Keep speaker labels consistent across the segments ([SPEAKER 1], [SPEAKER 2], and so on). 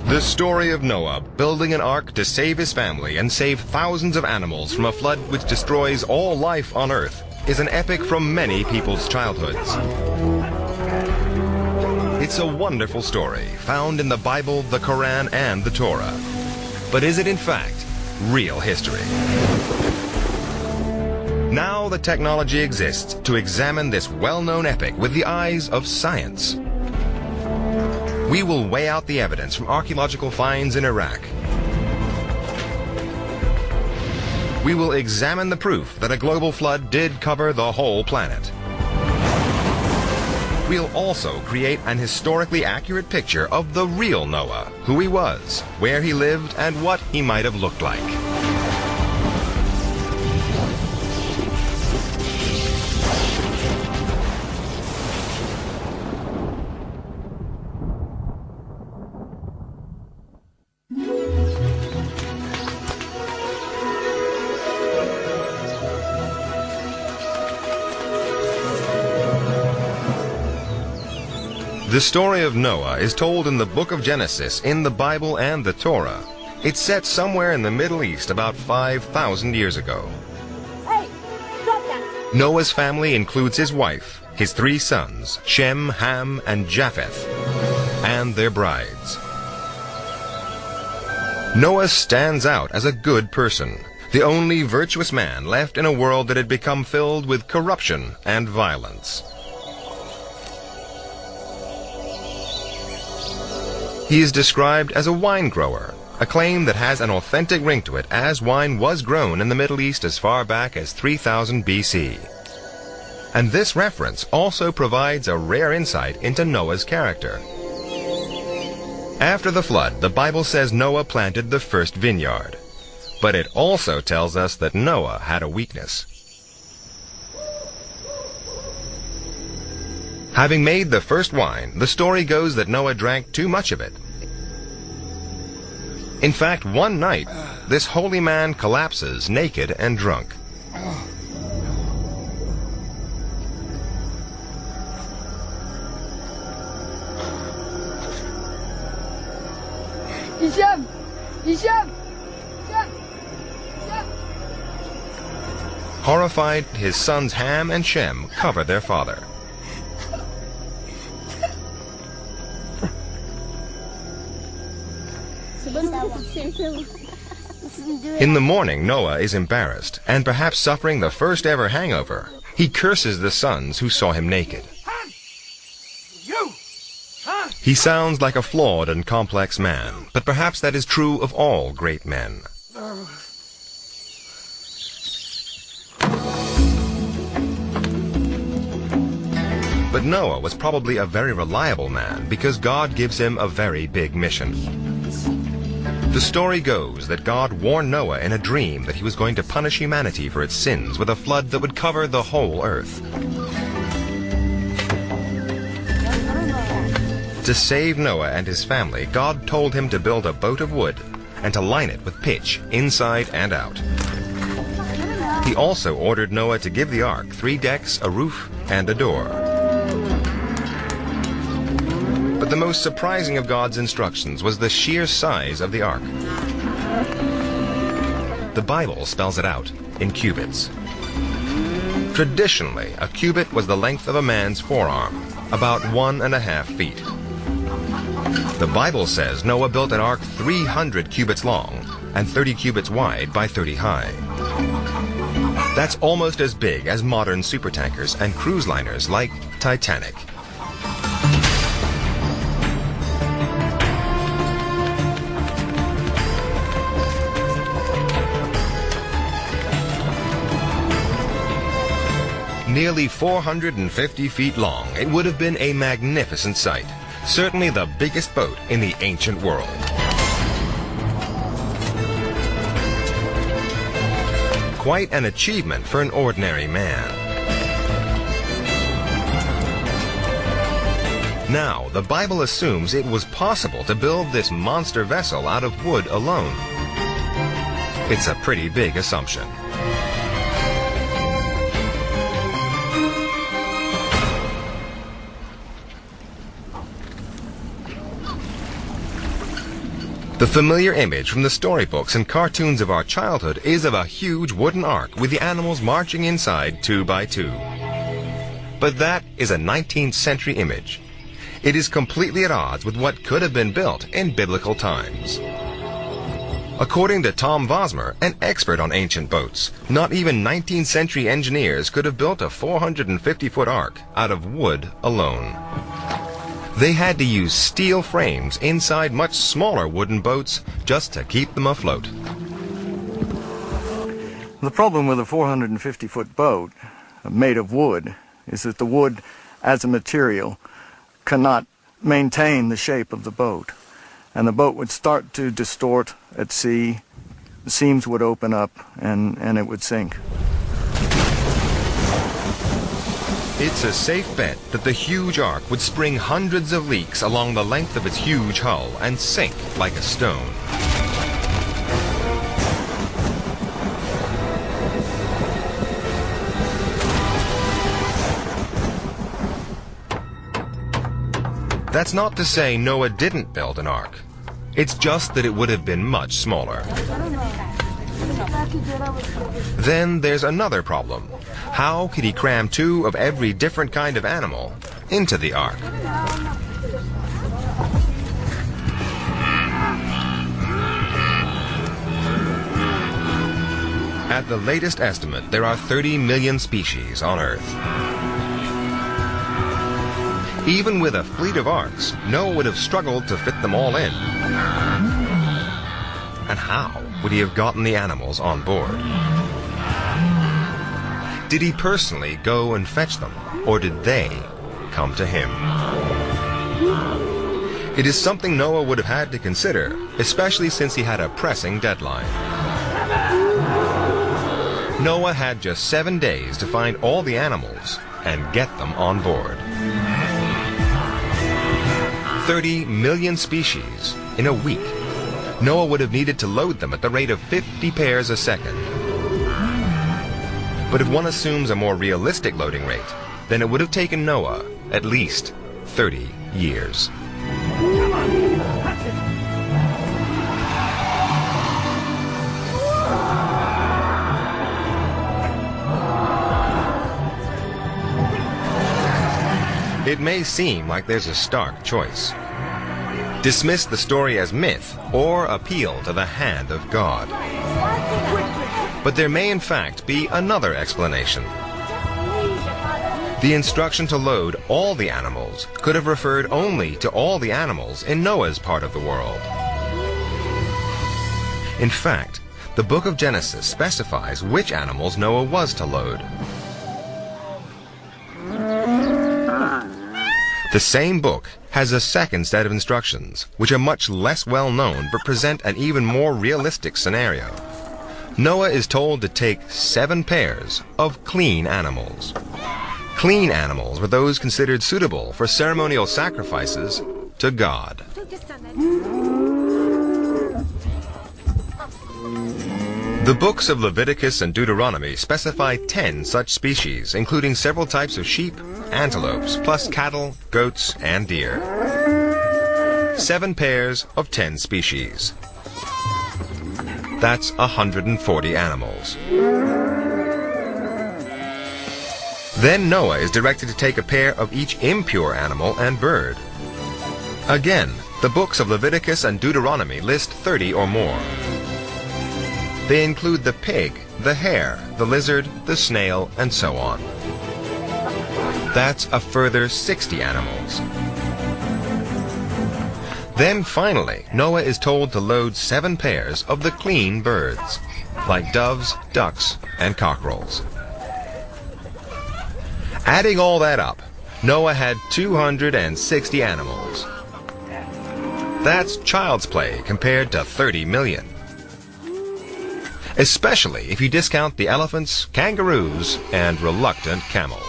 [SPEAKER 1] The story of Noah building an ark to save his family and save thousands of animals from a flood which destroys all life on earth is an epic from many people's childhoods. It's a wonderful story found in the Bible, the Quran, and the Torah. But is it in fact real history? Now the technology exists to examine this well-known epic with the eyes of science. We will weigh out the evidence from archaeological finds in Iraq. We will examine the proof that a global flood did cover the whole planet. We'll also create an historically accurate picture of the real Noah, who he was, where he lived, and what he might have looked like. The story of Noah is told in the book of Genesis, in the Bible and the Torah. It's set somewhere in the Middle East about 5,000 years ago.
[SPEAKER 2] Hey, stop that!
[SPEAKER 1] Noah's family includes his wife, his 3 sons, Shem, Ham, and Japheth, and their brides. Noah stands out as a good person, the only virtuous man left in a world that had become filled with corruption and violence. He is described as a wine grower, a claim that has an authentic ring to it, as wine was grown in the Middle East as far back as 3000 BC. And this reference also provides a rare insight into Noah's character. After the flood, the Bible says Noah planted the first vineyard. But it also tells us that Noah had a weakness. Having made the first wine, the story goes that Noah drank too much of it. In fact, one night, this holy man collapses naked and drunk.
[SPEAKER 2] Hisham!
[SPEAKER 1] Horrified, his sons Ham and Shem cover their father. In the morning, Noah is embarrassed and perhaps suffering the first ever hangover. He curses the sons who saw him naked. He sounds like a flawed and complex man, but perhaps that is true of all great men. But Noah was probably a very reliable man because God gives him a very big mission. The story goes that God warned Noah in a dream that he was going to punish humanity for its sins with a flood that would cover the whole earth. To save Noah and his family, God told him to build a boat of wood and to line it with pitch inside and out. He also ordered Noah to give the ark 3 decks, a roof, and a door. But the most surprising of God's instructions was the sheer size of the ark. The Bible spells it out in cubits. Traditionally, a cubit was the length of a man's forearm, about 1.5 feet. The Bible says Noah built an ark 300 cubits long and 30 cubits wide by 30 high. That's almost as big as modern supertankers and cruise liners like Titanic. Nearly 450 feet long, it would have been a magnificent sight. Certainly the biggest boat in the ancient world. Quite an achievement for an ordinary man. Now, the Bible assumes it was possible to build this monster vessel out of wood alone. It's a pretty big assumption. The familiar image from the storybooks and cartoons of our childhood is of a huge wooden ark with the animals marching inside 2 by 2. But that is a 19th century image. It is completely at odds with what could have been built in biblical times. According to Tom Vosmer, an expert on ancient boats, not even 19th century engineers could have built a 450-foot ark out of wood alone. They had to use steel frames inside much smaller wooden boats just to keep them afloat.
[SPEAKER 3] The problem with a 450-foot boat made of wood is that the wood as a material cannot maintain the shape of the boat. And the boat would start to distort at sea, the seams would open up, and it would sink.
[SPEAKER 1] It's a safe bet that the huge ark would spring hundreds of leaks along the length of its huge hull and sink like a stone. That's not to say Noah didn't build an ark. It's just that it would have been much smaller. Then there's another problem. How could he cram 2 of every different kind of animal into the ark? At the latest estimate, there are 30 million species on Earth. Even with a fleet of arks, Noah would have struggled to fit them all in. And how would he have gotten the animals on board? Did he personally go and fetch them, or did they come to him? It is something Noah would have had to consider, especially since he had a pressing deadline. Noah had just 7 days to find all the animals and get them on board. 30 million species in a week. Noah would have needed to load them at the rate of 50 pairs a second. But if one assumes a more realistic loading rate, then it would have taken Noah at least 30 years. It may seem like there's a stark choice. Dismiss the story as myth or appeal to the hand of God. But there may in fact be another explanation. The instruction to load all the animals could have referred only to all the animals in Noah's part of the world. In fact, the book of Genesis specifies which animals Noah was to load. The same book has a second set of instructions, which are much less well known but present an even more realistic scenario. Noah is told to take 7 pairs of clean animals. Clean animals were those considered suitable for ceremonial sacrifices to God. The books of Leviticus and Deuteronomy specify 10 such species, including several types of sheep, antelopes, plus cattle, goats, and deer. 7 pairs of 10 species. That's 140 animals. Then Noah is directed to take a pair of each impure animal and bird. Again, the books of Leviticus and Deuteronomy list 30 or more. They include the pig, the hare, the lizard, the snail, and so on. That's a further 60 animals. Then finally, Noah is told to load 7 pairs of the clean birds, like doves, ducks, and cockerels. Adding all that up, Noah had 260 animals. That's child's play compared to 30 million. Especially if you discount the elephants, kangaroos, and reluctant camels.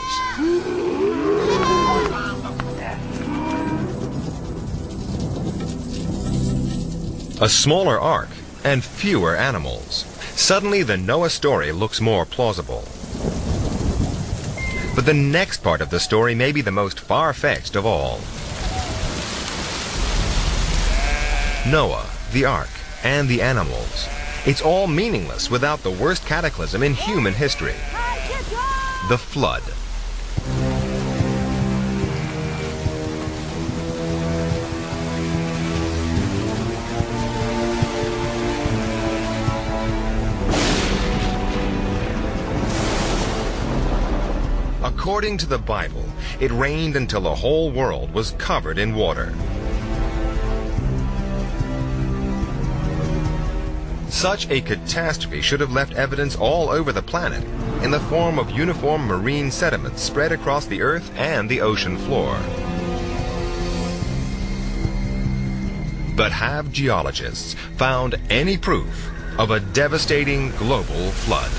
[SPEAKER 1] A smaller ark and fewer animals. Suddenly the Noah story looks more plausible. But the next part of the story may be the most far-fetched of all. Noah the ark, and the animals. It's all meaningless without the worst cataclysm in human history, the flood. According to the Bible, it rained until the whole world was covered in water. Such a catastrophe should have left evidence all over the planet in the form of uniform marine sediments spread across the earth and the ocean floor. But have geologists found any proof of a devastating global flood?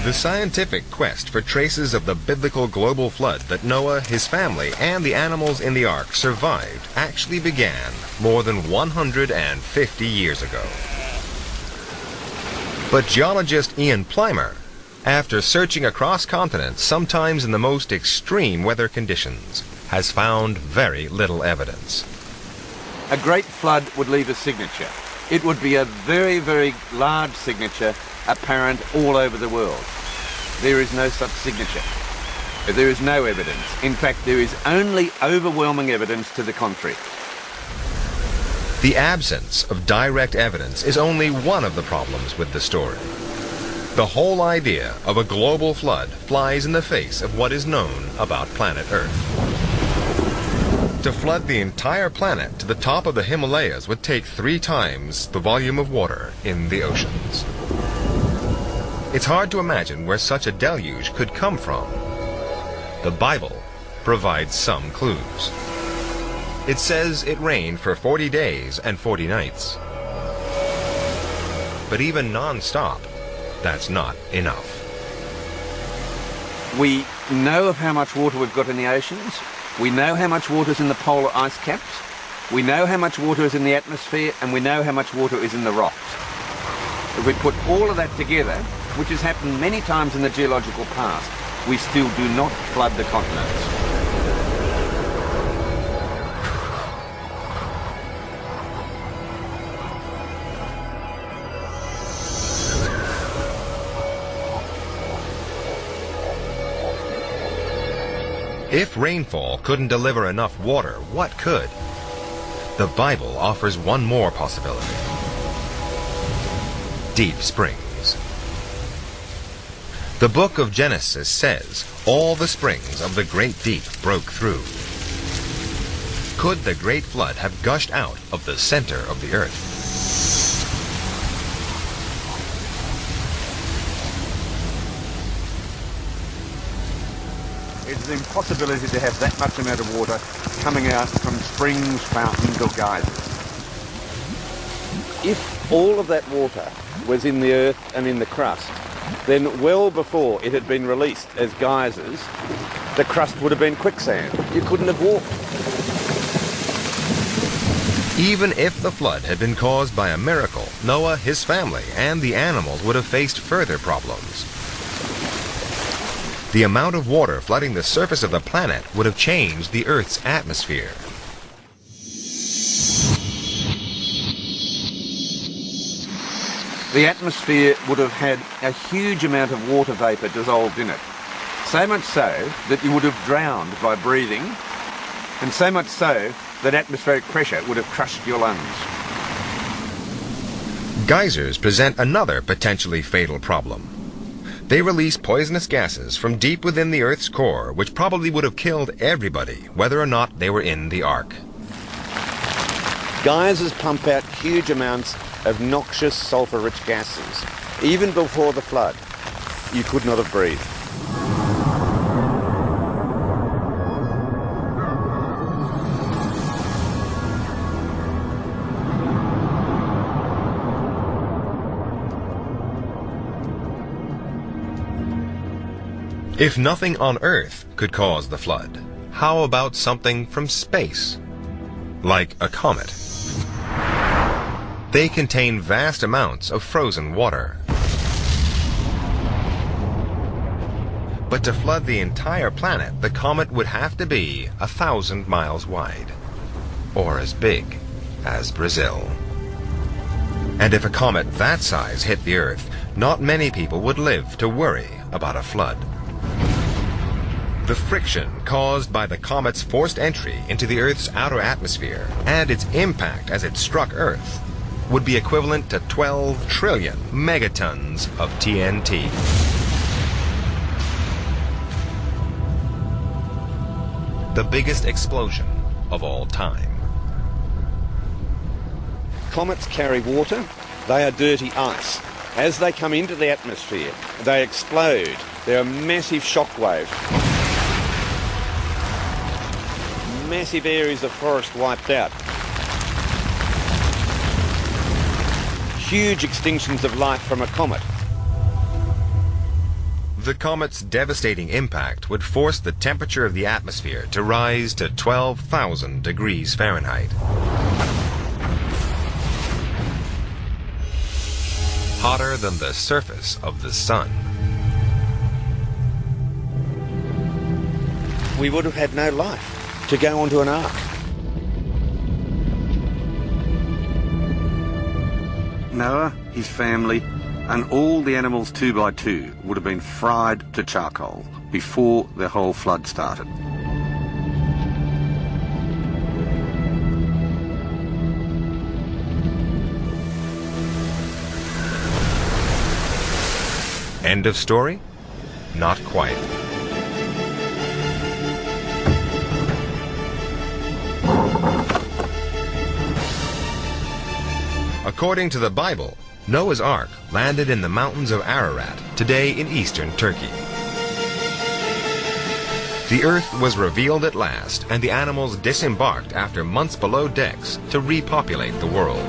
[SPEAKER 1] The scientific quest for traces of the biblical global flood that Noah, his family, and the animals in the ark survived actually began more than 150 years ago. But geologist Ian Plimer, after searching across continents, sometimes in the most extreme weather conditions, has found very little evidence.
[SPEAKER 4] A great flood would leave a signature. It would be a very, very large signature apparent all over the world. There is no such signature. There is no evidence. In fact, there is only overwhelming evidence to the contrary.
[SPEAKER 1] The absence of direct evidence is only one of the problems with the story. The whole idea of a global flood flies in the face of what is known about planet Earth. To flood the entire planet to the top of the Himalayas would take 3 times the volume of water in the oceans. It's hard to imagine where such a deluge could come from. The Bible provides some clues. It says it rained for 40 days and 40 nights. But even non-stop, that's not enough.
[SPEAKER 4] We know of how much water we've got in the oceans. We know how much water is in the polar ice caps. We know how much water is in the atmosphere, and we know how much water is in the rocks. If we put all of that together, which has happened many times in the geological past, we still do not flood the continents.
[SPEAKER 1] If rainfall couldn't deliver enough water, what could? The Bible offers one more possibility. Deep springs. The book of Genesis says, all the springs of the great deep broke through. Could the great flood have gushed out of the center of the earth?
[SPEAKER 4] It's an impossibility to have that much amount of water coming out from springs, fountains or geysers. If all of that water was in the earth and in the crust, then well before it had been released as geysers, the crust would have been quicksand. You couldn't have walked.
[SPEAKER 1] Even if the flood had been caused by a miracle, Noah, his family, and the animals would have faced further problems. The amount of water flooding the surface of the planet would have changed the Earth's atmosphere.
[SPEAKER 4] The atmosphere would have had a huge amount of water vapour dissolved in it. So much so that you would have drowned by breathing, and so much so that atmospheric pressure would have crushed your lungs.
[SPEAKER 1] Geysers present another potentially fatal problem. They release poisonous gases from deep within the Earth's core, which probably would have killed everybody, whether or not they were in the ark.
[SPEAKER 4] Geysers pump out huge amounts of noxious sulfur-rich gases. Even before the flood, you could not have breathed.
[SPEAKER 1] If nothing on Earth could cause the flood, how about something from space? Like a comet. They contain vast amounts of frozen water. But to flood the entire planet, the comet would have to be 1,000 miles wide, or as big as Brazil. And if a comet that size hit the Earth, not many people would live to worry about a flood. The friction caused by the comet's forced entry into the Earth's outer atmosphere and its impact as it struck Earth would be equivalent to 12 trillion megatons of TNT. The biggest explosion of all time.
[SPEAKER 4] Comets carry water. They are dirty ice. As they come into the atmosphere, they explode. There are massive shock waves. Massive areas of forest wiped out. Huge extinctions of life from a comet.
[SPEAKER 1] The comet's devastating impact would force the temperature of the atmosphere to rise to 12,000 degrees Fahrenheit. Hotter than the surface of the sun.
[SPEAKER 4] We would have had no life to go onto an ark. Noah, his family, and all the animals 2 by 2 would have been fried to charcoal before the whole flood started.
[SPEAKER 1] End of story? Not quite. According to the Bible, Noah's Ark landed in the mountains of Ararat, today in eastern Turkey. The earth was revealed at last, and the animals disembarked after months below decks to repopulate the world.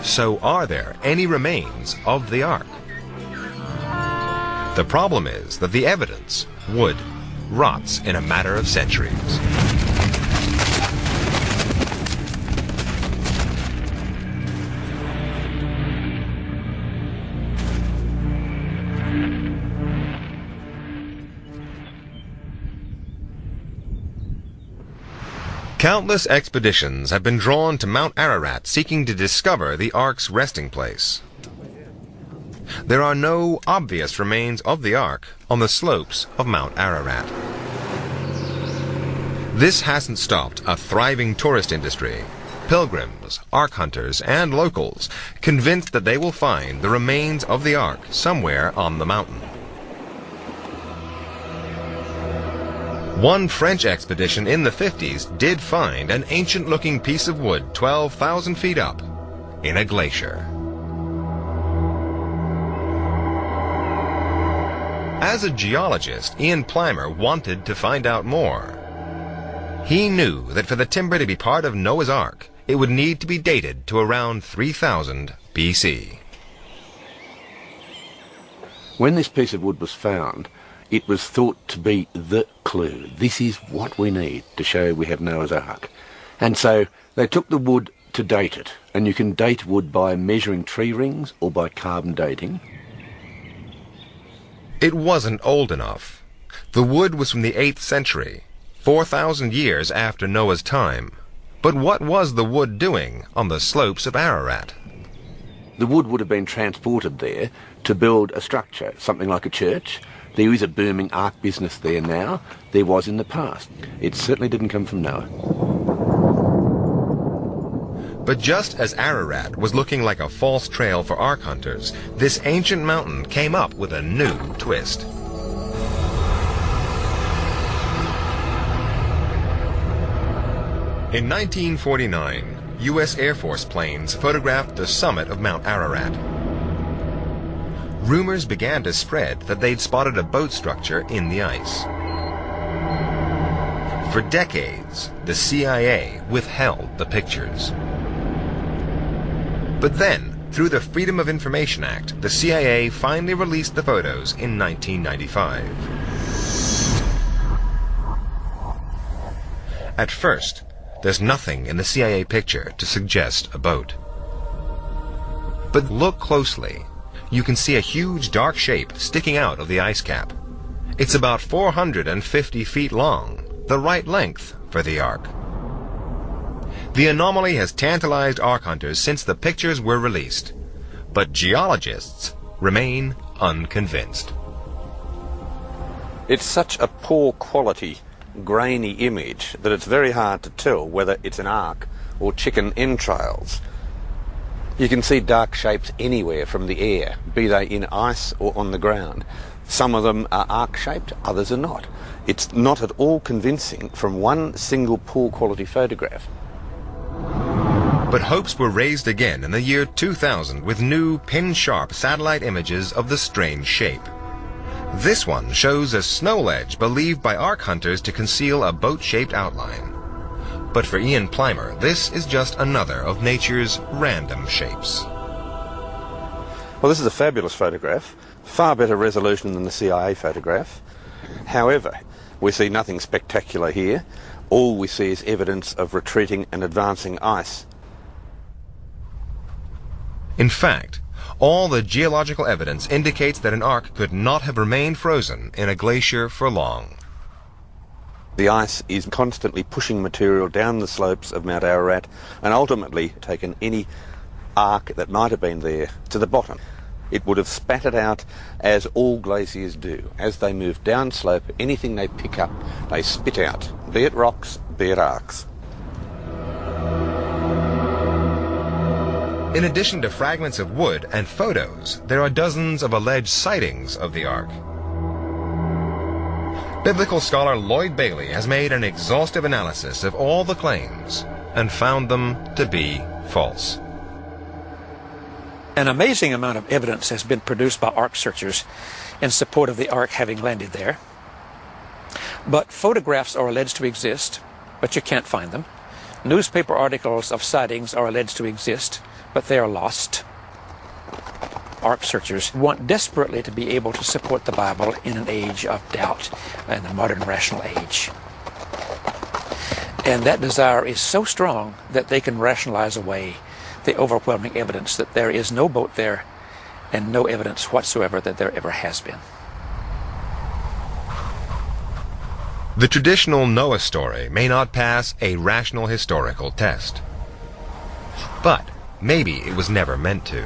[SPEAKER 1] So are there any remains of the Ark? The problem is that the evidence, wood, rots in a matter of centuries. Countless expeditions have been drawn to Mount Ararat seeking to discover the Ark's resting place. There are no obvious remains of the Ark on the slopes of Mount Ararat. This hasn't stopped a thriving tourist industry, pilgrims, Ark hunters, and locals convinced that they will find the remains of the Ark somewhere on the mountain. One French expedition in the 50s did find an ancient-looking piece of wood 12,000 feet up in a glacier. As a geologist, Ian Plimer wanted to find out more. He knew that for the timber to be part of Noah's Ark, it would need to be dated to around 3000 BC.
[SPEAKER 4] When this piece of wood was found, it was thought to be the clue. This is what we need to show we have Noah's Ark. And so they took the wood to date it. And you can date wood by measuring tree rings or by carbon dating.
[SPEAKER 1] It wasn't old enough. The wood was from the 8th century, 4,000 years after Noah's time. But what was the wood doing on the slopes of Ararat?
[SPEAKER 4] The wood would have been transported there to build a structure, something like a church. There is a booming ark business there now. There was in the past. It certainly didn't come from Noah.
[SPEAKER 1] But just as Ararat was looking like a false trail for ark hunters, this ancient mountain came up with a new twist. In 1949, U.S. Air Force planes photographed the summit of Mount Ararat. Rumors began to spread that they'd spotted a boat structure in the ice. For decades, the CIA withheld the pictures. But then, through the Freedom of Information Act, the CIA finally released the photos in 1995. At first, there's nothing in the CIA picture to suggest a boat. But look closely. you can see a huge dark shape sticking out of the ice cap. It's about 450 feet long, the right length for the Ark. The anomaly has tantalized Ark hunters since the pictures were released, but geologists remain unconvinced.
[SPEAKER 4] It's such a poor quality, grainy image that it's very hard to tell whether it's an ark or chicken entrails. You can see dark shapes anywhere from the air, be they in ice or on the ground. Some of them are ark-shaped, others are not. It's not at all convincing from one single poor quality photograph.
[SPEAKER 1] But hopes were raised again in the year 2000 with new pin-sharp satellite images of the strange shape. This one shows a snow ledge believed by Ark hunters to conceal a boat-shaped outline. But for Ian Plimer, this is just another of nature's random shapes.
[SPEAKER 4] Well, this is a fabulous photograph, far better resolution than the CIA photograph. However, we see nothing spectacular here. All we see is evidence of retreating and advancing ice.
[SPEAKER 1] In fact, all the geological evidence indicates that an ark could not have remained frozen in a glacier for long.
[SPEAKER 4] The ice is constantly pushing material down the slopes of Mount Ararat and ultimately taken any ark that might have been there to the bottom. It would have spat it out as all glaciers do. As they move downslope, anything they pick up, they spit out, be it rocks, be it arks.
[SPEAKER 1] In addition to fragments of wood and photos, there are dozens of alleged sightings of the Ark. Biblical scholar Lloyd Bailey has made an exhaustive analysis of all the claims and found them to be false.
[SPEAKER 5] An amazing amount of evidence has been produced by Ark searchers in support of the Ark having landed there. But photographs are alleged to exist, but you can't find them. Newspaper articles of sightings are alleged to exist, but they are lost. Ark searchers want desperately to be able to support the Bible in an age of doubt, in the modern rational age. And that desire is so strong that they can rationalize away the overwhelming evidence that there is no boat there and no evidence whatsoever that there ever has been.
[SPEAKER 1] The traditional Noah story may not pass a rational historical test, but maybe it was never meant to.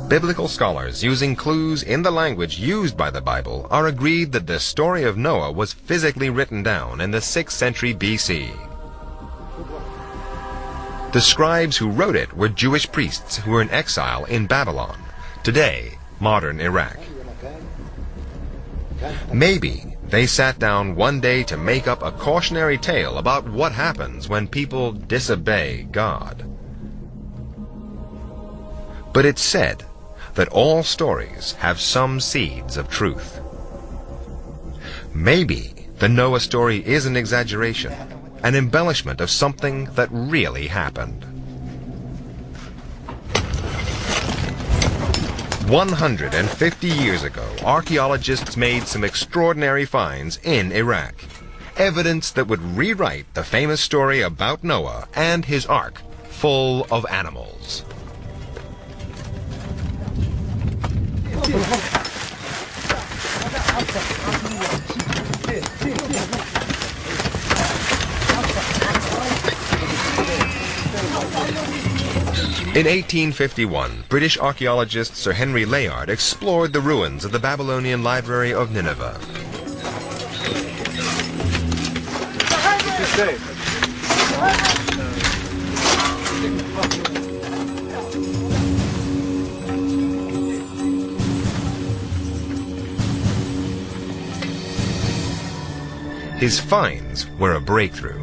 [SPEAKER 1] Biblical scholars, using clues in the language used by the Bible, are agreed that the story of Noah was physically written down in the 6th century BC. The scribes who wrote it were Jewish priests who were in exile in Babylon, today modern Iraq. Maybe they sat down one day to make up a cautionary tale about what happens when people disobey God. But it's said that all stories have some seeds of truth. Maybe the Noah story is an exaggeration, an embellishment of something that really happened. 150 years ago, archaeologists made some extraordinary finds in Iraq. Evidence that would rewrite the famous story about Noah and his ark full of animals. In 1851, British archaeologist Sir Henry Layard explored the ruins of the Babylonian Library of Nineveh. His finds were a breakthrough.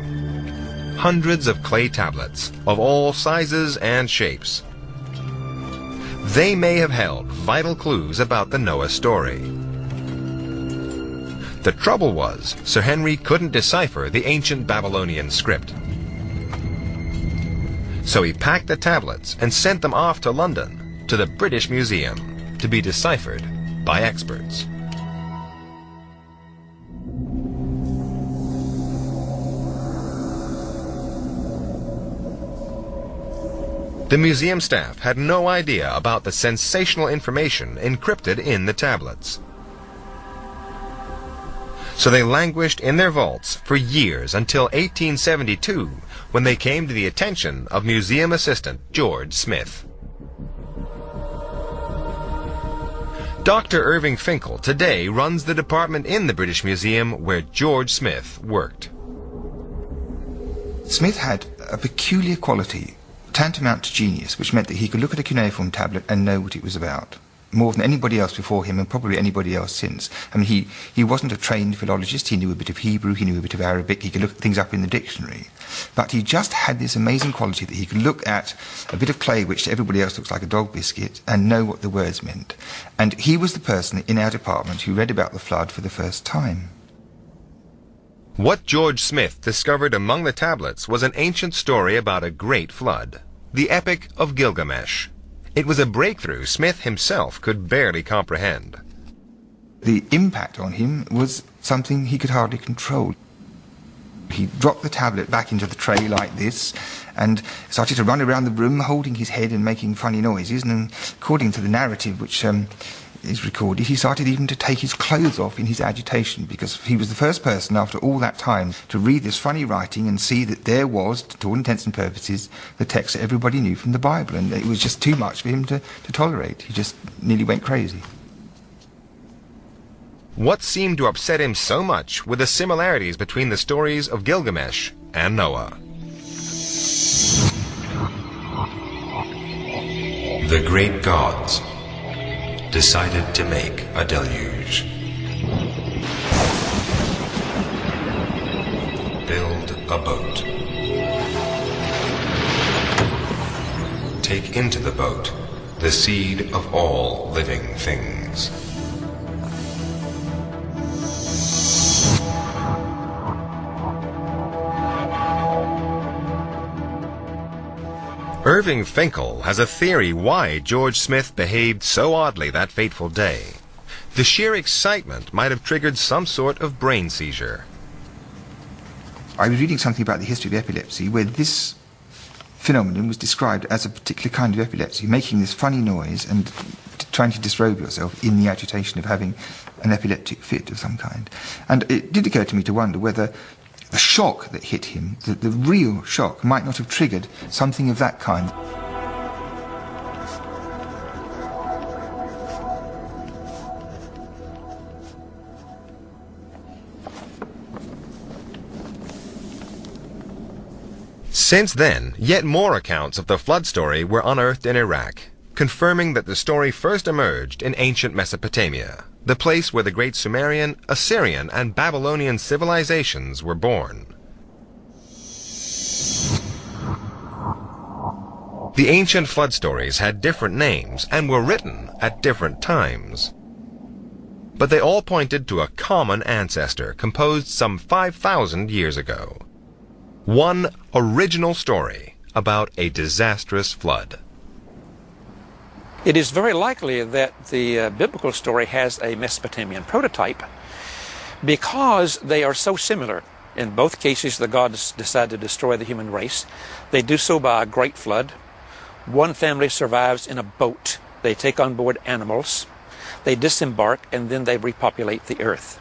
[SPEAKER 1] Hundreds of clay tablets of all sizes and shapes. They may have held vital clues about the Noah story. The trouble was, Sir Henry couldn't decipher the ancient Babylonian script. So he packed the tablets and sent them off to London, to the British Museum, to be deciphered by experts. The museum staff had no idea about the sensational information encrypted in the tablets. So they languished in their vaults for years until 1872, when they came to the attention of museum assistant George Smith. Dr. Irving Finkel today runs the department in the British Museum where George Smith worked.
[SPEAKER 6] Smith had a peculiar quality, tantamount to genius, which meant that he could look at a cuneiform tablet and know what it was about, more than anybody else before him and probably anybody else since. I mean, he wasn't a trained philologist. He knew a bit of Hebrew, he knew a bit of Arabic, he could look things up in the dictionary. But he just had this amazing quality that he could look at a bit of clay which to everybody else looks like a dog biscuit and know what the words meant. And he was the person in our department who read about the flood for the first time.
[SPEAKER 1] What George Smith discovered among the tablets was an ancient story about a great flood, the Epic of Gilgamesh. It was a breakthrough Smith himself could barely comprehend.
[SPEAKER 6] The impact on him was something he could hardly control. He dropped the tablet back into the tray like this and started to run around the room holding his head and making funny noises, and according to the narrative which is recorded, he started even to take his clothes off in his agitation, because he was the first person after all that time to read this funny writing and see that there was, to all intents and purposes, the text that everybody knew from the Bible, and it was just too much for him to tolerate. He just nearly went crazy.
[SPEAKER 1] What seemed to upset him so much were the similarities between the stories of Gilgamesh and Noah.
[SPEAKER 7] The great gods decided to make a deluge. Build a boat. Take into the boat the seed of all living things.
[SPEAKER 1] Irving Finkel has a theory why George Smith behaved so oddly that fateful day. The sheer excitement might have triggered some sort of brain seizure.
[SPEAKER 6] I was reading something about the history of epilepsy where this phenomenon was described as a particular kind of epilepsy, making this funny noise and trying to disrobe yourself in the agitation of having an epileptic fit of some kind. And it did occur to me to wonder whether the shock that hit him, the real shock, might not have triggered something of that kind.
[SPEAKER 1] Since then, yet more accounts of the flood story were unearthed in Iraq, confirming that the story first emerged in ancient Mesopotamia, the place where the great Sumerian, Assyrian, and Babylonian civilizations were born. The ancient flood stories had different names and were written at different times. But they all pointed to a common ancestor composed some 5,000 years ago. One original story about a disastrous flood.
[SPEAKER 5] It is very likely that the biblical story has a Mesopotamian prototype because they are so similar. In both cases, the gods decide to destroy the human race. They do so by a great flood. One family survives in a boat. They take on board animals. They disembark, and then they repopulate the earth.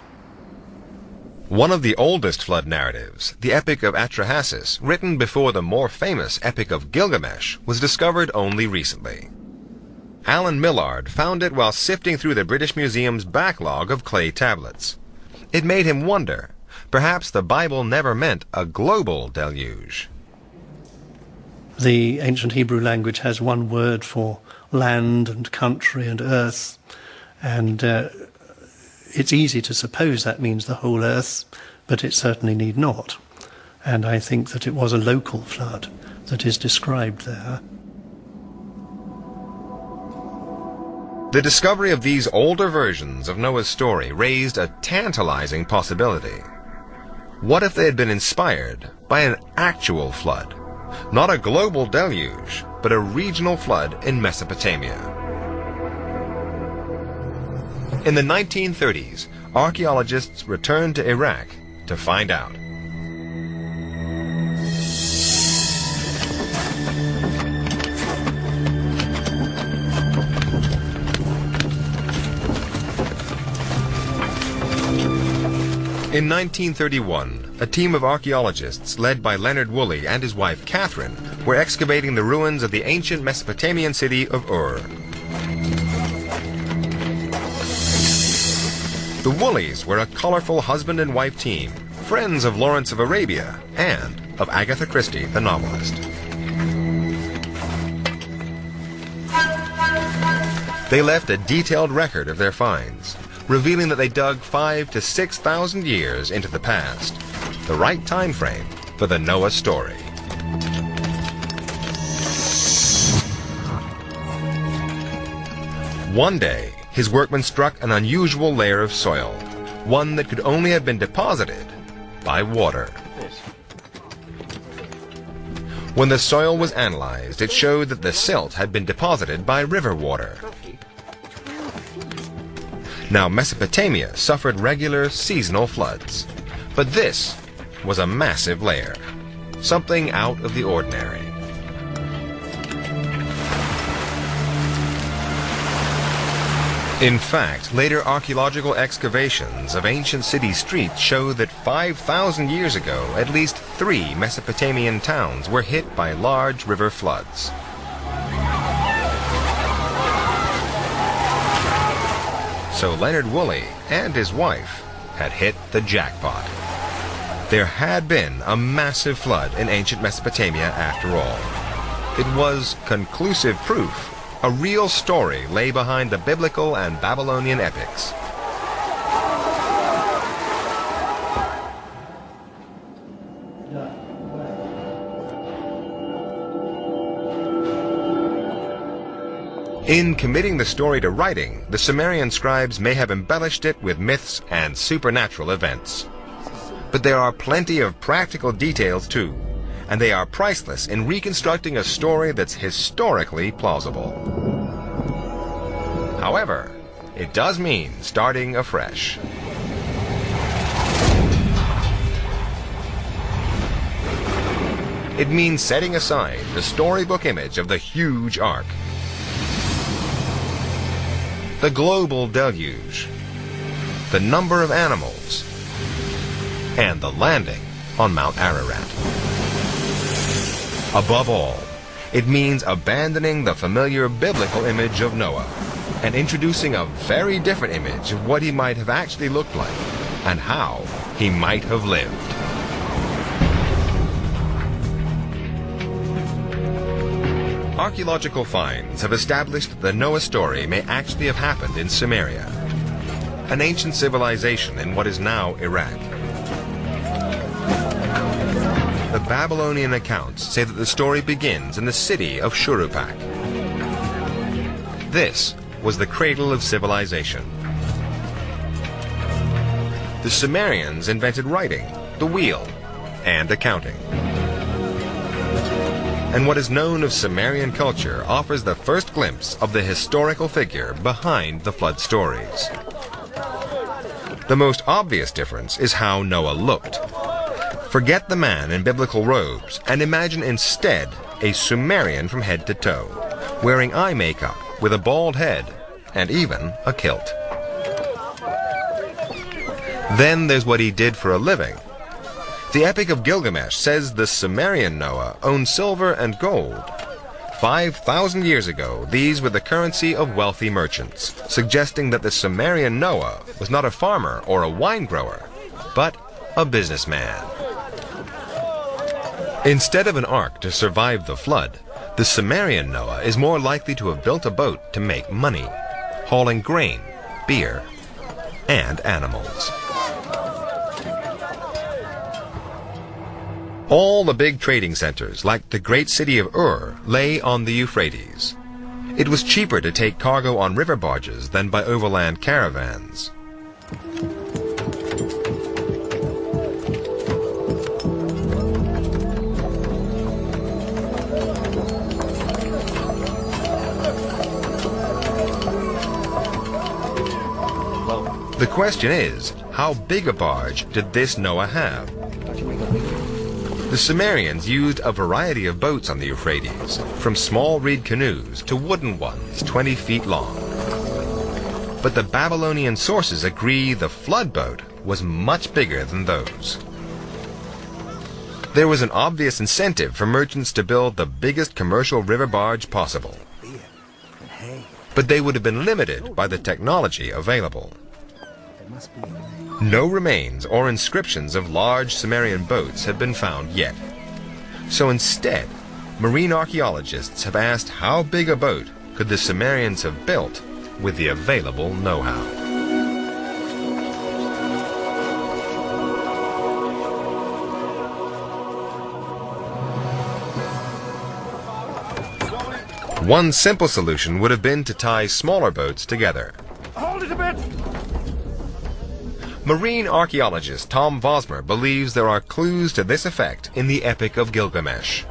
[SPEAKER 1] One of the oldest flood narratives, the Epic of Atrahasis, written before the more famous Epic of Gilgamesh, was discovered only recently. Alan Millard found it while sifting through the British Museum's backlog of clay tablets. It made him wonder, perhaps the Bible never meant a global deluge.
[SPEAKER 8] The ancient Hebrew language has one word for land and country and earth, and it's easy to suppose that means the whole earth, but it certainly need not. And I think that it was a local flood that is described there.
[SPEAKER 1] The discovery of these older versions of Noah's story raised a tantalizing possibility. What if they had been inspired by an actual flood? Not a global deluge, but a regional flood in Mesopotamia. In the 1930s, archaeologists returned to Iraq to find out. In 1931, a team of archaeologists led by Leonard Woolley and his wife Catherine were excavating the ruins of the ancient Mesopotamian city of Ur. The Woolleys were a colorful husband and wife team, friends of Lawrence of Arabia and of Agatha Christie, the novelist. They left a detailed record of their finds, revealing that they dug 5,000 to 6,000 years into the past, the right time frame for the Noah story. One day, his workmen struck an unusual layer of soil, one that could only have been deposited by water. When the soil was analyzed, it showed that the silt had been deposited by river water. Now, Mesopotamia suffered regular seasonal floods, but this was a massive layer, something out of the ordinary. In fact, later archaeological excavations of ancient city streets show that 5,000 years ago, at least 3 Mesopotamian towns were hit by large river floods. So Leonard Woolley and his wife had hit the jackpot. There had been a massive flood in ancient Mesopotamia after all. It was conclusive proof a real story lay behind the biblical and Babylonian epics. In committing the story to writing, the Sumerian scribes may have embellished it with myths and supernatural events. But there are plenty of practical details too, and they are priceless in reconstructing a story that's historically plausible. However, it does mean starting afresh. It means setting aside the storybook image of the huge ark, the global deluge, the number of animals, and the landing on Mount Ararat. Above all, it means abandoning the familiar biblical image of Noah and introducing a very different image of what he might have actually looked like and how he might have lived. Archaeological finds have established that the Noah story may actually have happened in Sumeria, an ancient civilization in what is now Iraq. The Babylonian accounts say that the story begins in the city of Shuruppak. This was the cradle of civilization. The Sumerians invented writing, the wheel, and accounting. And what is known of Sumerian culture offers the first glimpse of the historical figure behind the flood stories. The most obvious difference is how Noah looked. Forget the man in biblical robes and imagine instead a Sumerian from head to toe, wearing eye makeup with a bald head and even a kilt. Then there's what he did for a living. The Epic of Gilgamesh says the Sumerian Noah owned silver and gold. 5,000 years ago, these were the currency of wealthy merchants, suggesting that the Sumerian Noah was not a farmer or a wine grower, but a businessman. Instead of an ark to survive the flood, the Sumerian Noah is more likely to have built a boat to make money, hauling grain, beer, and animals. All the big trading centers, like the great city of Ur, lay on the Euphrates. It was cheaper to take cargo on river barges than by overland caravans. The question is, how big a barge did this Noah have? The Sumerians used a variety of boats on the Euphrates, from small reed canoes to wooden ones 20 feet long. But the Babylonian sources agree the flood boat was much bigger than those. There was an obvious incentive for merchants to build the biggest commercial river barge possible. But they would have been limited by the technology available. No remains or inscriptions of large Sumerian boats have been found yet. So instead, marine archaeologists have asked how big a boat could the Sumerians have built with the available know-how. One simple solution would have been to tie smaller boats together.
[SPEAKER 3] Hold it a bit!
[SPEAKER 1] Marine archaeologist Tom Vosmer believes there are clues to this effect in the Epic of Gilgamesh.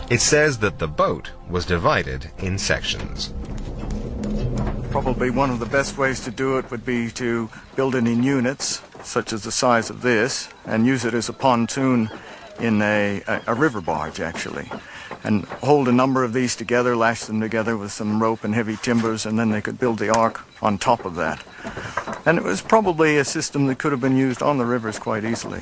[SPEAKER 1] It says that the boat was divided in sections.
[SPEAKER 3] Probably one of the best ways to do it would be to build it in units, such as the size of this, and use it as a pontoon in a river barge, actually. And hold a number of these together, lash them together with some rope and heavy timbers, and then they could build the ark on top of that. And it was probably a system that could have been used on the rivers quite easily.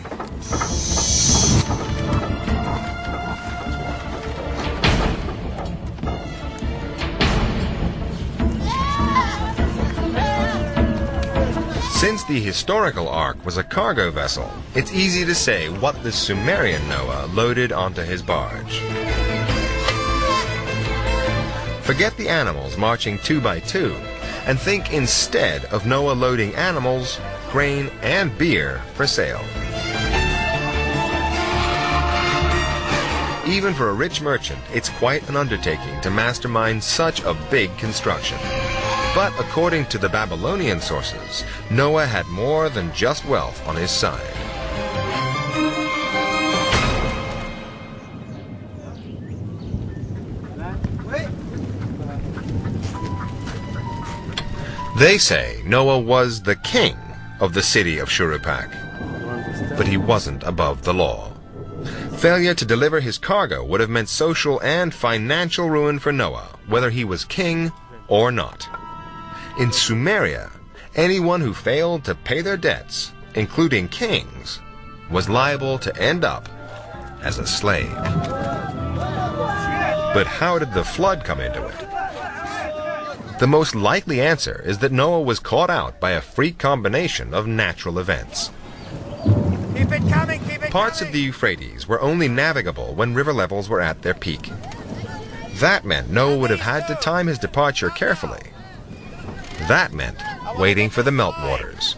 [SPEAKER 1] Since the historical ark was a cargo vessel, it's easy to say what the Sumerian Noah loaded onto his barge. Forget the animals marching 2 by 2, and think instead of Noah loading animals, grain, and beer for sale. Even for a rich merchant, it's quite an undertaking to mastermind such a big construction. But according to the Babylonian sources, Noah had more than just wealth on his side. They say Noah was the king of the city of Shuruppak, but he wasn't above the law. Failure to deliver his cargo would have meant social and financial ruin for Noah, whether he was king or not. In Sumeria, anyone who failed to pay their debts, including kings, was liable to end up as a slave. But how did the flood come into it? The most likely answer is that Noah was caught out by a freak combination of natural events.
[SPEAKER 9] Keep it coming, keep it
[SPEAKER 1] Parts of the Euphrates were only navigable when river levels were at their peak. That meant Noah would have had to time his departure carefully. That meant waiting for the meltwaters.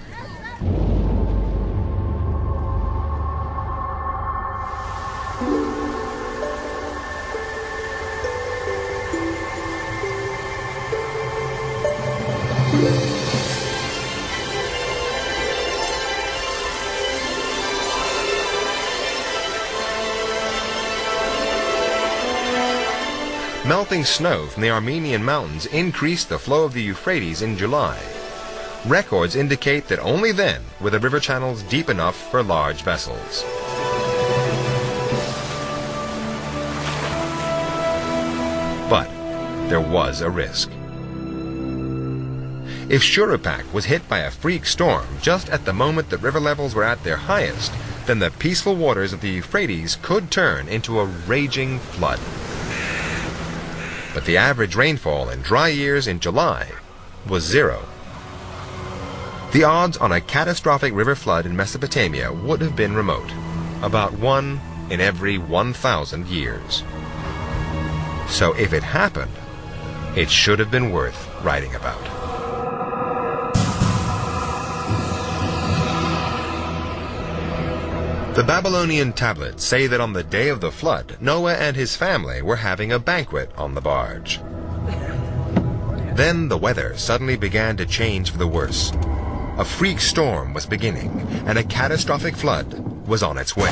[SPEAKER 1] Melting snow from the Armenian mountains increased the flow of the Euphrates in July. Records indicate that only then were the river channels deep enough for large vessels. But there was a risk. If Shuruppak was hit by a freak storm just at the moment that river levels were at their highest, then the peaceful waters of the Euphrates could turn into a raging flood. But the average rainfall in dry years in July was 0. The odds on a catastrophic river flood in Mesopotamia would have been remote, about 1 in every 1,000 years. So if it happened, it should have been worth writing about. The Babylonian tablets say that on the day of the flood, Noah and his family were having a banquet on the barge. Then the weather suddenly began to change for the worse. A freak storm was beginning, and a catastrophic flood was on its way.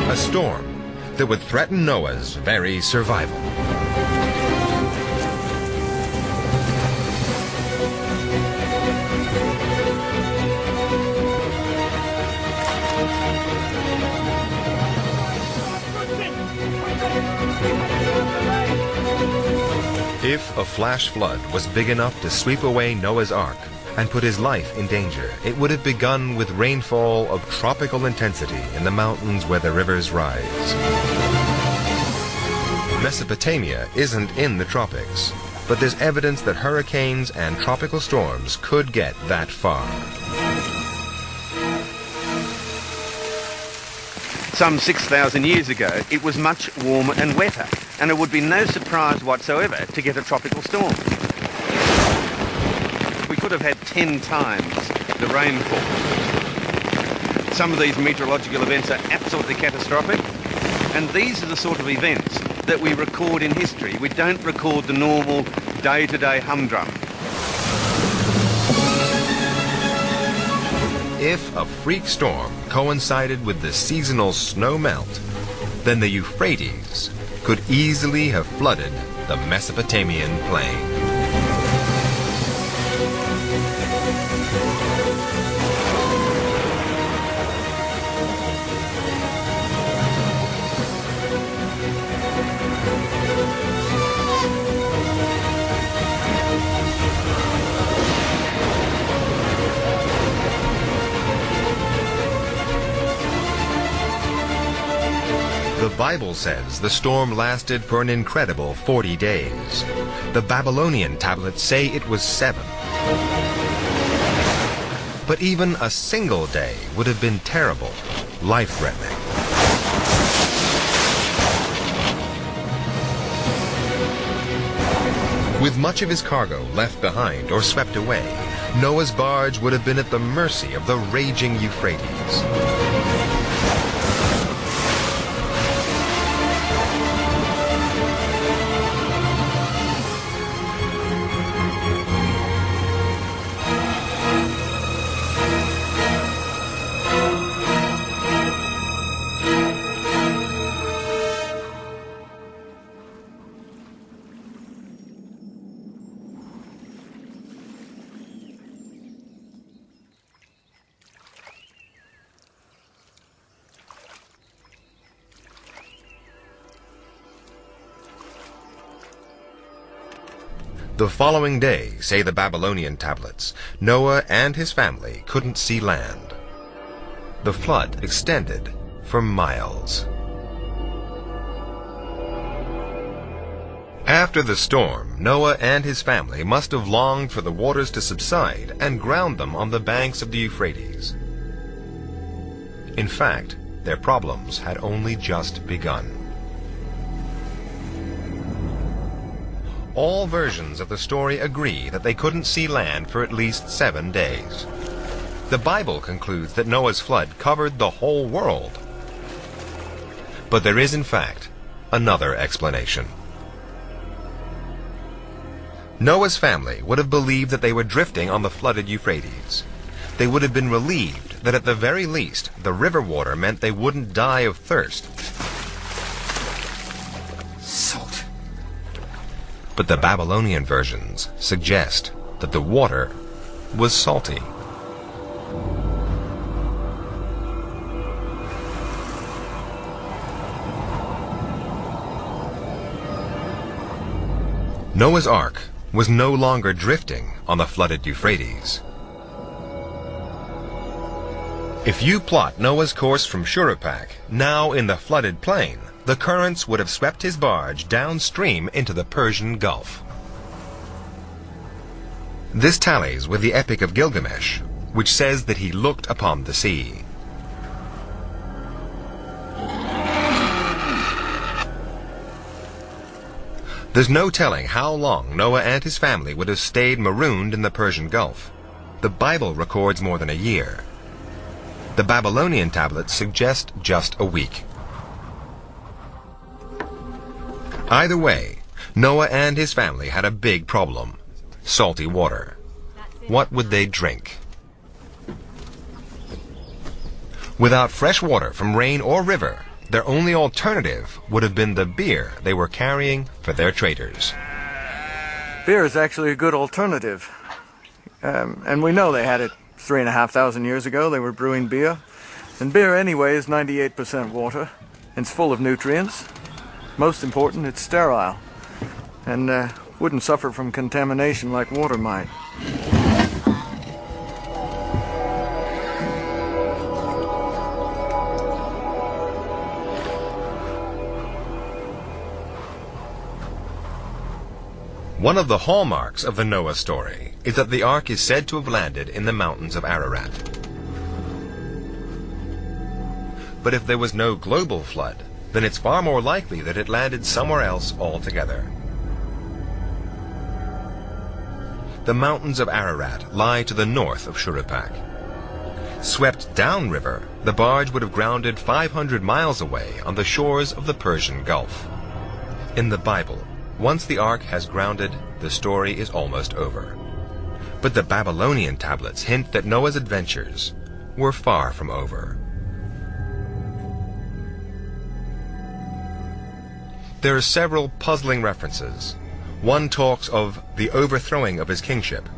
[SPEAKER 1] A storm that would threaten Noah's very survival. If a flash flood was big enough to sweep away Noah's Ark and put his life in danger, it would have begun with rainfall of tropical intensity in the mountains where the rivers rise. Mesopotamia isn't in the tropics, but there's evidence that hurricanes and tropical storms could get that far.
[SPEAKER 4] Some 6,000 years ago, it was much warmer and wetter, and it would be no surprise whatsoever to get a tropical storm. We could have had 10 times the rainfall. Some of these meteorological events are absolutely catastrophic, and these are the sort of events that we record in history. We don't record the normal day-to-day humdrum.
[SPEAKER 1] If a freak storm coincided with the seasonal snow melt, then the Euphrates could easily have flooded the Mesopotamian plain. The Bible says the storm lasted for an incredible 40 days. The Babylonian tablets say it was 7. But even a single day would have been terrible, life-threatening. With much of his cargo left behind or swept away, Noah's barge would have been at the mercy of the raging Euphrates. The following day, say the Babylonian tablets, Noah and his family couldn't see land. The flood extended for miles. After the storm, Noah and his family must have longed for the waters to subside and ground them on the banks of the Euphrates. In fact, their problems had only just begun. All versions of the story agree that they couldn't see land for at least 7 days. The Bible concludes that Noah's flood covered the whole world. But there is, in fact, another explanation. Noah's family would have believed that they were drifting on the flooded Euphrates. They would have been relieved that at the very least the river water meant they wouldn't die of thirst.
[SPEAKER 6] Salt.
[SPEAKER 1] But the Babylonian versions suggest that the water was salty. Noah's Ark was no longer drifting on the flooded Euphrates. If you plot Noah's course from Shuruppak, now in the flooded plain, the currents would have swept his barge downstream into the Persian Gulf. This tallies with the Epic of Gilgamesh, which says that he looked upon the sea. There's no telling how long Noah and his family would have stayed marooned in the Persian Gulf. The Bible records more than a year. The Babylonian tablets suggest just a week. Either way, Noah and his family had a big problem: salty water. What would they drink? Without fresh water from rain or river, their only alternative would have been the beer they were carrying for their traders.
[SPEAKER 3] Beer is actually a good alternative. And we know they had it 3,500 years ago. They were brewing beer. And beer anyway is 98% water. It's full of nutrients. Most important, it's sterile. And wouldn't suffer from contamination like water might.
[SPEAKER 1] One of the hallmarks of the Noah story is that the ark is said to have landed in the mountains of Ararat. But if there was no global flood, then it's far more likely that it landed somewhere else altogether. The mountains of Ararat lie to the north of Shuruppak. Swept downriver, the barge would have grounded 500 miles away on the shores of the Persian Gulf. In the Bible, once the ark has grounded, the story is almost over. But the Babylonian tablets hint that Noah's adventures were far from over. There are several puzzling references. One talks of the overthrowing of his kingship.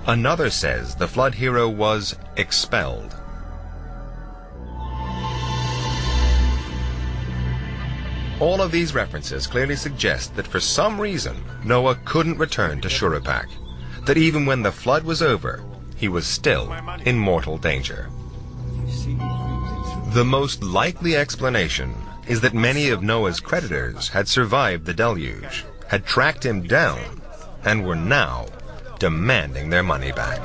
[SPEAKER 1] Another says the flood hero was expelled. All of these references clearly suggest that for some reason Noah couldn't return to Shuruppak, that even when the flood was over, he was still in mortal danger. The most likely explanation is that many of Noah's creditors had survived the deluge, had tracked him down, and were now demanding their money back.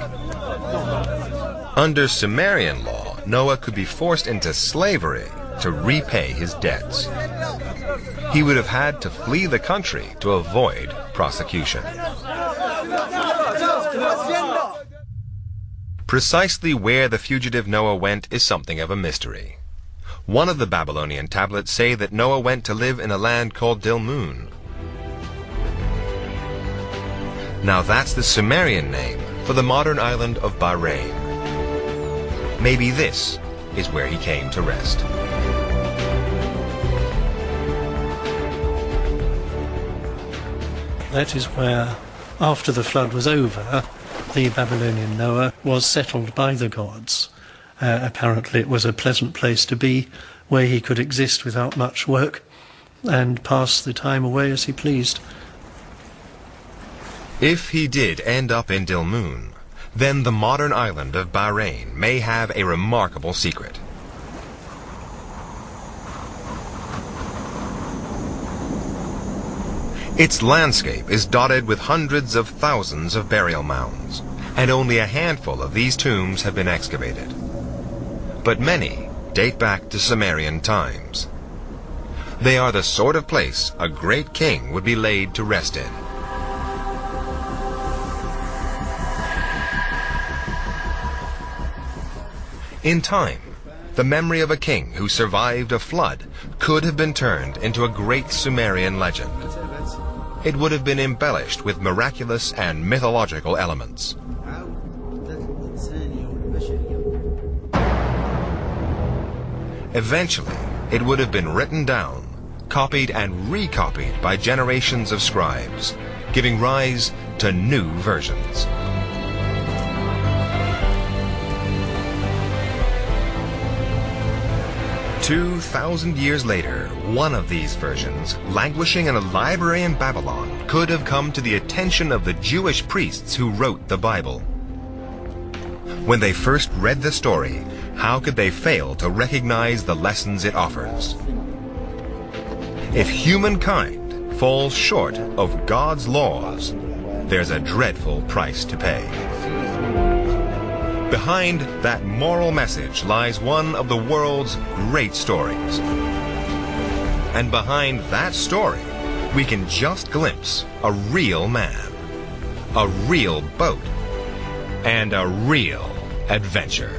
[SPEAKER 1] Under Sumerian law, Noah could be forced into slavery to repay his debts. He would have had to flee the country to avoid prosecution. Precisely where the fugitive Noah went is something of a mystery. One of the Babylonian tablets say that Noah went to live in a land called Dilmun. Now that's the Sumerian name for the modern island of Bahrain. Maybe this is where he came to rest.
[SPEAKER 8] That is where, after the flood was over, the Babylonian Noah was settled by the gods. Apparently it was a pleasant place to be, where he could exist without much work and pass the time away as he pleased.
[SPEAKER 1] If he did end up in Dilmun, then the modern island of Bahrain may have a remarkable secret. Its landscape is dotted with hundreds of thousands of burial mounds, and only a handful of these tombs have been excavated. But many date back to Sumerian times. They are the sort of place a great king would be laid to rest in. In time, the memory of a king who survived a flood could have been turned into a great Sumerian legend. It would have been embellished with miraculous and mythological elements. Eventually, it would have been written down, copied and recopied by generations of scribes, giving rise to new versions. "2,000 years later, one of these versions, languishing in a library in Babylon, could have come to the attention of the Jewish priests who wrote the Bible. When they first read the story, how could they fail to recognize the lessons it offers? If humankind falls short of God's laws, there's a dreadful price to pay. Behind that moral message lies one of the world's great stories. And behind that story, we can just glimpse a real man, a real boat, and a real adventure.